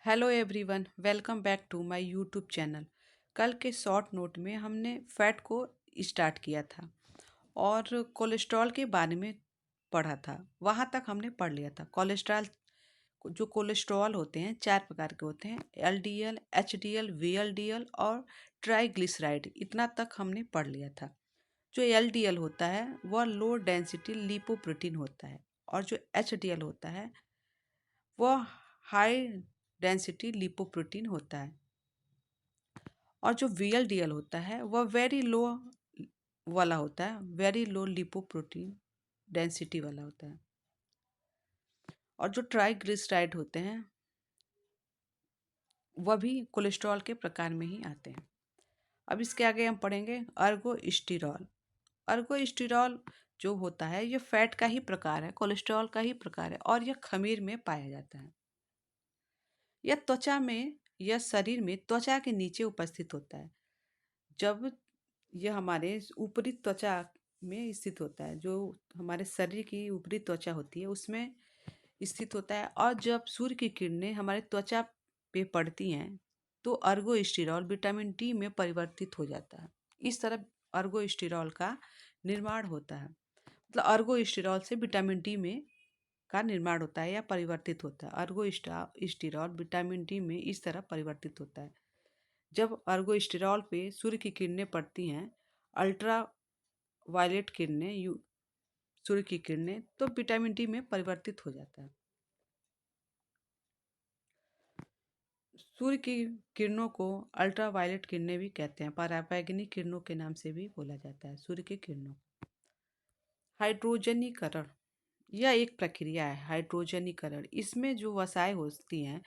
Hello everyone, welcome back to my YouTube channel. कल के short note में हमने फैट को स्टार्ट किया था और कोलेस्ट्रॉल के बारे में पढ़ा था। वहाँ तक हमने पढ़ लिया था। कोलेस्ट्रॉल होते हैं, चार प्रकार के होते हैं: एलडीएल, एचडीएल, वीएलडीएल और ट्राइग्लिसराइड। इतना तक हमने पढ़ लिया था। जो एलडीएल होता है वह लो डेंसिटी लिपोप्रोटीन होता है, और जो एचडीएल होता है वह हाई डेंसिटी लिपोप्रोटीन होता है। और जो वीएलडीएल होता है वह वेरी लो वाला होता है, वेरी लो लिपोप्रोटीन डेंसिटी वाला होता है। और जो ट्राइग्लिसराइड होते हैं वह भी कोलेस्ट्रॉल के प्रकार में ही आते हैं। अब इसके आगे हम पढ़ेंगे अर्गोस्टिरॉल। अर्गोस्टिरॉल जो होता है यह फैट का ही प्रकार है, कोलेस्ट्रॉल का ही प्रकार है, और यह खमीर में पाया जाता है। यह त्वचा में, यह शरीर में त्वचा के नीचे उपस्थित होता है। जब यह हमारे ऊपरी त्वचा में स्थित होता है, जो हमारे शरीर की ऊपरी त्वचा होती है उसमें स्थित होता है। और जब सूर्य की किरणें हमारे त्वचा पे पड़ती हैं तो अर्गोस्टिरॉल विटामिन डी में परिवर्तित हो जाता है। इस तरह अर्गोस्टिरॉल का निर्माण होता है। मतलब अर्गोस्टिरॉल से विटामिन डी में का निर्माण होता है या परिवर्तित होता है। अर्गोस्टिरॉल विटामिन डी में इस तरह परिवर्तित होता है। जब अर्गोस्टिरॉल पे सूर्य की किरणें पड़ती हैं, अल्ट्रा वायलेट किरणें, सूर्य की किरणें, तो विटामिन डी में परिवर्तित हो जाता है। सूर्य की किरणों को अल्ट्रा वायलेट किरणें भी कहते हैं। पराबैंगनी किरणों के नाम से भी बोला जाता है सूर्य की किरणों। हाइड्रोजनीकरण, यह एक प्रक्रिया है। हाइड्रोजनीकरण, इसमें जो वसाएं होती हैं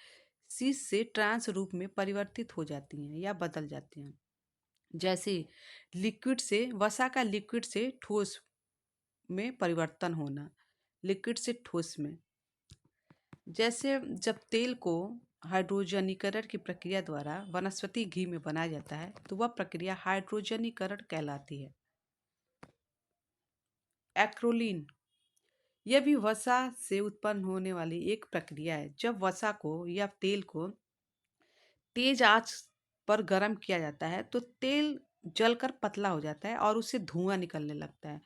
सीस से ट्रांस रूप में परिवर्तित हो जाती हैं या बदल जाती हैं। जैसे लिक्विड से, वसा का लिक्विड से ठोस में परिवर्तन होना, लिक्विड से ठोस में। जैसे जब तेल को हाइड्रोजनीकरण की प्रक्रिया द्वारा वनस्पति घी में बनाया जाता है तो वह प्रक्रिया हाइड्रोजनीकरण कहलाती है। एक्रोलीन, यह भी वसा से उत्पन्न होने वाली एक प्रक्रिया है। जब वसा को या तेल को तेज आंच पर गर्म किया जाता है तो तेल जलकर पतला हो जाता है और उससे धुआं निकलने लगता है।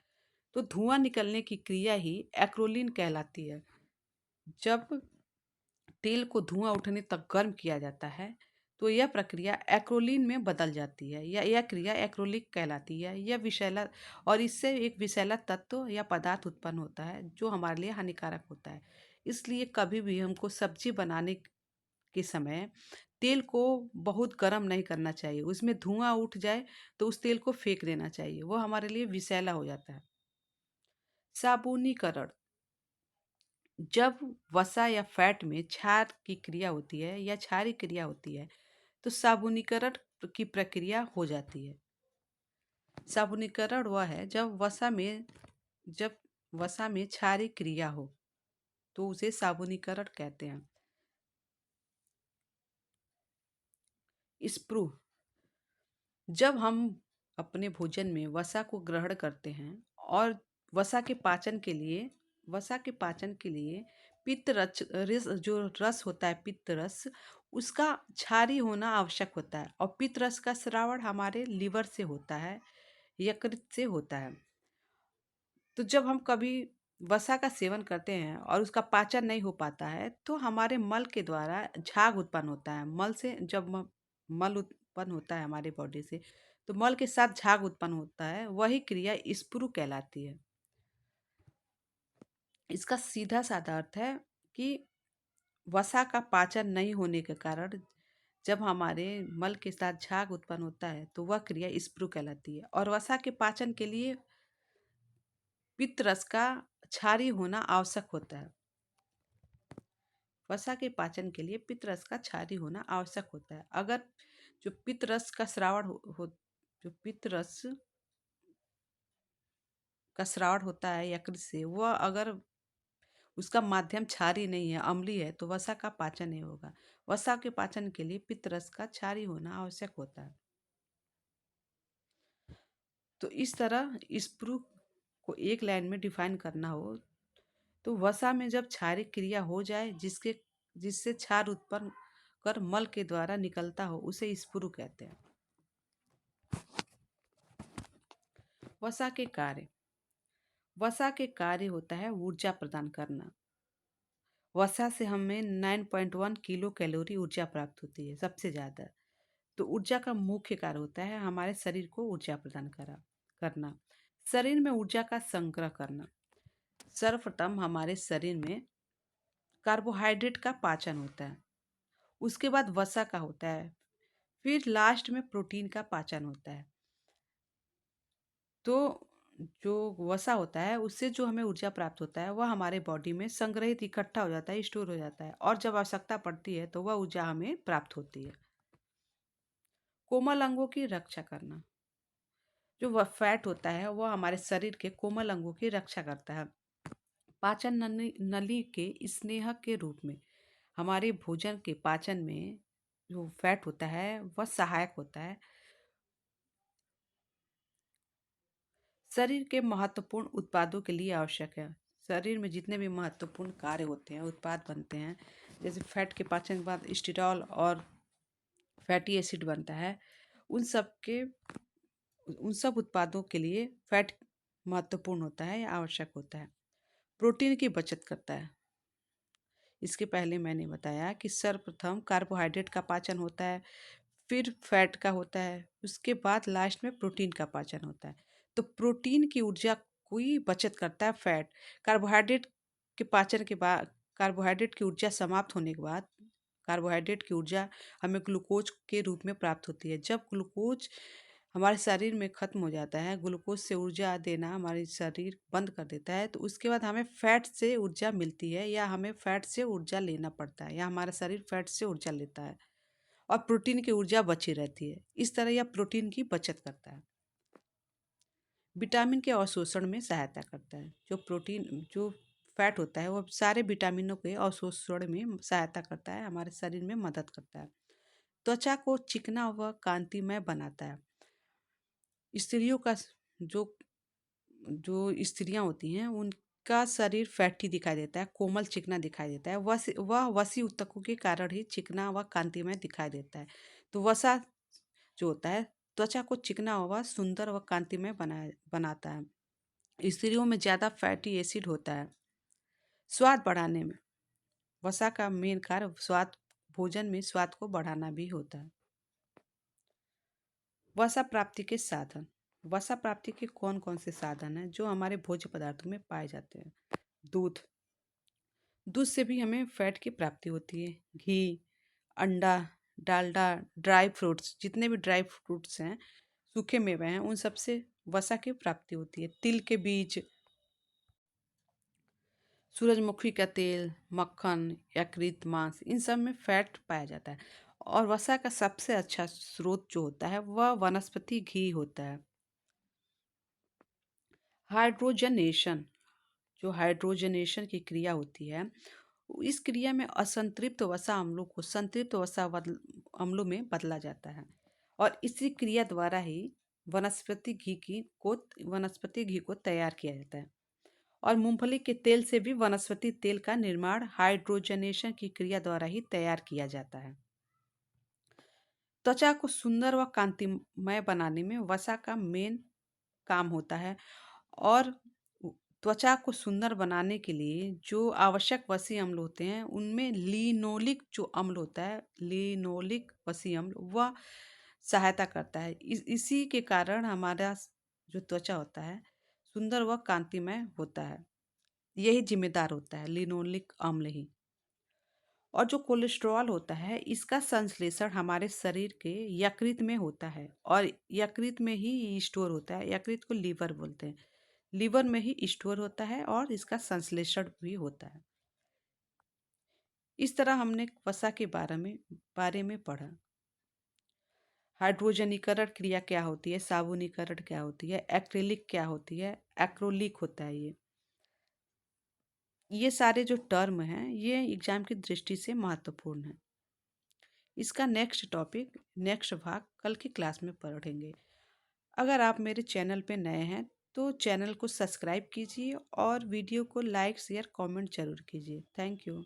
तो धुआं निकलने की क्रिया ही एक्रोलीन कहलाती है। जब तेल को धुआं उठने तक गर्म किया जाता है तो यह प्रक्रिया एक्रोलीन में बदल जाती है, या यह क्रिया एक्रोलिक कहलाती है। यह विषैला, और इससे एक विषैला तत्व या पदार्थ उत्पन्न होता है जो हमारे लिए हानिकारक होता है। इसलिए कभी भी हमको सब्जी बनाने के समय तेल को बहुत गर्म नहीं करना चाहिए। उसमें धुआं उठ जाए तो उस तेल को फेंक देना चाहिए, वो हमारे लिए विषैला हो जाता है। साबुनीकरण, जब वसा या फैट में क्षार की क्रिया होती है या क्षारीय क्रिया होती है तो साबुनीकरण की प्रक्रिया हो जाती है। साबुनीकरण वह है जब वसा में क्षारीय क्रिया हो तो उसे साबुनीकरण कहते हैं। स्प्रू, जब हम अपने भोजन में वसा को ग्रहण करते हैं और वसा के पाचन के लिए वसा के पाचन के लिए पित्त रस, जो रस होता है पित्त रस, उसका क्षारीय होना आवश्यक होता है। और पित्त रस का स्रावण हमारे लीवर से होता है, यकृत से होता है। तो जब हम कभी वसा का सेवन करते हैं और उसका पाचन नहीं हो पाता है तो हमारे मल के द्वारा झाग उत्पन्न होता है। मल से जब मल उत्पन्न होता है हमारे बॉडी से, तो मल के साथ झाग उत्पन्न होता है, वही क्रिया स्प्रू कहलाती है। इसका सीधा साधा अर्थ है कि वसा का पाचन नहीं होने के कारण जब हमारे मल के साथ झाग उत्पन्न होता है तो वह क्रिया स्प्रू कहलाती है। और वसा के पाचन के लिए पित्त रस का क्षारीय होना आवश्यक होता है। वसा के पाचन के लिए पित्त रस का क्षारीय होना आवश्यक होता है। अगर जो पित्त रस का स्रावण जो पित्त रस का स्रावण होता है यकृत से, वह अगर उसका माध्यम क्षारीय नहीं है, अम्लीय है, तो वसा का पाचन नहीं होगा। वसा के पाचन के लिए पित्त रस का क्षारीय होना आवश्यक होता है। तो इस तरह स्प्रू को एक लाइन में डिफाइन करना हो तो वसा में जब क्षारीय क्रिया हो जाए जिससे क्षार उत्पन्न कर मल के द्वारा निकलता हो उसे स्पुरु कहते हैं। वसा के कार्य। वसा के कार्य होता है ऊर्जा प्रदान करना। वसा से हमें 9.1 किलो कैलोरी ऊर्जा प्राप्त होती है, सबसे ज़्यादा। तो ऊर्जा का मुख्य कार्य होता है हमारे शरीर को ऊर्जा प्रदान करना, शरीर में ऊर्जा का संग्रह करना। सर्वप्रथम हमारे शरीर में कार्बोहाइड्रेट का पाचन होता है, उसके बाद वसा का होता है, फिर लास्ट में प्रोटीन का पाचन होता है। तो जो वसा होता है उससे जो हमें ऊर्जा प्राप्त होता है वह हमारे बॉडी में संग्रहित इकट्ठा हो जाता है, स्टोर हो जाता है, और जब आवश्यकता पड़ती है तो वह ऊर्जा हमें प्राप्त होती है। कोमल अंगों की रक्षा करना। जो वह फैट होता है वह हमारे शरीर के कोमल अंगों की रक्षा करता है। पाचन नली के स्नेहक के रूप में हमारे भोजन के पाचन में जो फैट होता है वह सहायक होता है। शरीर के महत्वपूर्ण उत्पादों के लिए आवश्यक है। शरीर में जितने भी महत्वपूर्ण कार्य होते हैं, उत्पाद बनते हैं, जैसे फैट के पाचन के बाद स्टीरॉल और फैटी एसिड बनता है, उन सब उत्पादों के लिए फैट महत्वपूर्ण होता है या आवश्यक होता है। प्रोटीन की बचत करता है। इसके पहले मैंने बताया कि सर्वप्रथम कार्बोहाइड्रेट का पाचन होता है, फिर फैट का होता है, उसके बाद लास्ट में प्रोटीन का पाचन होता है। तो प्रोटीन की ऊर्जा कोई बचत करता है फैट। कार्बोहाइड्रेट के पाचन के बाद कार्बोहाइड्रेट की ऊर्जा समाप्त होने के बाद कार्बोहाइड्रेट की ऊर्जा हमें ग्लूकोज के रूप में प्राप्त होती है। जब ग्लूकोज हमारे शरीर में खत्म हो जाता है, ग्लूकोज से ऊर्जा देना हमारे शरीर बंद कर देता है, तो उसके बाद हमें फैट से ऊर्जा मिलती है या हमें फैट से ऊर्जा लेना पड़ता है या हमारा शरीर फैट से ऊर्जा लेता है और प्रोटीन की ऊर्जा बची रहती है। इस तरह यह प्रोटीन की बचत करता है। विटामिन के अवशोषण में सहायता करता है। जो फैट होता है वह सारे विटामिनों के अवशोषण में सहायता करता है, हमारे शरीर में मदद करता है। त्वचा को चिकना व कांतिमय बनाता है। स्त्रियों का जो जो स्त्रियां होती हैं उनका शरीर फैटी दिखाई देता है, कोमल चिकना दिखाई देता है। वह वसी ऊतकों के कारण ही चिकना व कांतिमय दिखाई देता है। तो वसा जो होता है त्वचा को चिकना व सुंदर व कांतिमय बनाता है। स्त्रियों में ज़्यादा फैटी एसिड होता है। स्वाद बढ़ाने में वसा का मेन कार्य भोजन में स्वाद को बढ़ाना भी होता है। वसा प्राप्ति के साधन। वसा प्राप्ति के कौन कौन से साधन हैं जो हमारे भोज्य पदार्थों में पाए जाते हैं? दूध। दूध से भी हमें फैट की प्राप्ति होती है। घी, अंडा, डालडा, ड्राई फ्रूट्स, जितने भी ड्राई फ्रूट्स हैं, सूखे मेवे हैं, उन सब से वसा की प्राप्ति होती है। तिल के बीज, सूरजमुखी का तेल, मक्खन, यकृत, मांस, इन सब में फैट पाया जाता है। और वसा का सबसे अच्छा स्रोत जो होता है वह वनस्पति घी होता है। हाइड्रोजनेशन। जो हाइड्रोजनेशन की क्रिया होती है, इस क्रिया में असंतृप्त वसा अम्लों को संतृप्त अम्लों में बदला जाता है और इसी क्रिया द्वारा ही वनस्पति घी को तैयार किया जाता है। और मूंगफली के तेल से भी वनस्पति तेल का निर्माण हाइड्रोजनेशन की क्रिया द्वारा ही तैयार किया जाता है। त्वचा को सुंदर व कांतिमय बनाने में वसा का मेन काम होता है। और त्वचा को सुंदर बनाने के लिए जो आवश्यक वसीय अम्ल होते हैं उनमें लिनोलिक जो अम्ल होता है, लिनोलिक वसीय अम्ल, वह सहायता करता है। इसी के कारण हमारा जो त्वचा होता है सुंदर व कांतिमय होता है। यही जिम्मेदार होता है लिनोलिक अम्ल ही। और जो कोलेस्ट्रॉल होता है इसका संश्लेषण हमारे शरीर के यकृत में होता है और यकृत में ही स्टोर होता है। यकृत को लीवर बोलते हैं। लीवर में ही स्टोर होता है और इसका संश्लेषण भी होता है। इस तरह हमने वसा के बारे में पढ़ा। हाइड्रोजनीकरण क्रिया क्या होती है, साबुनीकरण क्या होती है, एक्रिलिक क्या होती है, एक्रोलिक होता है। ये सारे जो टर्म हैं ये एग्जाम की दृष्टि से महत्वपूर्ण है। इसका नेक्स्ट भाग कल की क्लास में पढ़ेंगे। अगर आप मेरे चैनल पे नए हैं तो चैनल को सब्सक्राइब कीजिए और वीडियो को लाइक शेयर कमेंट जरूर कीजिए। Thank you.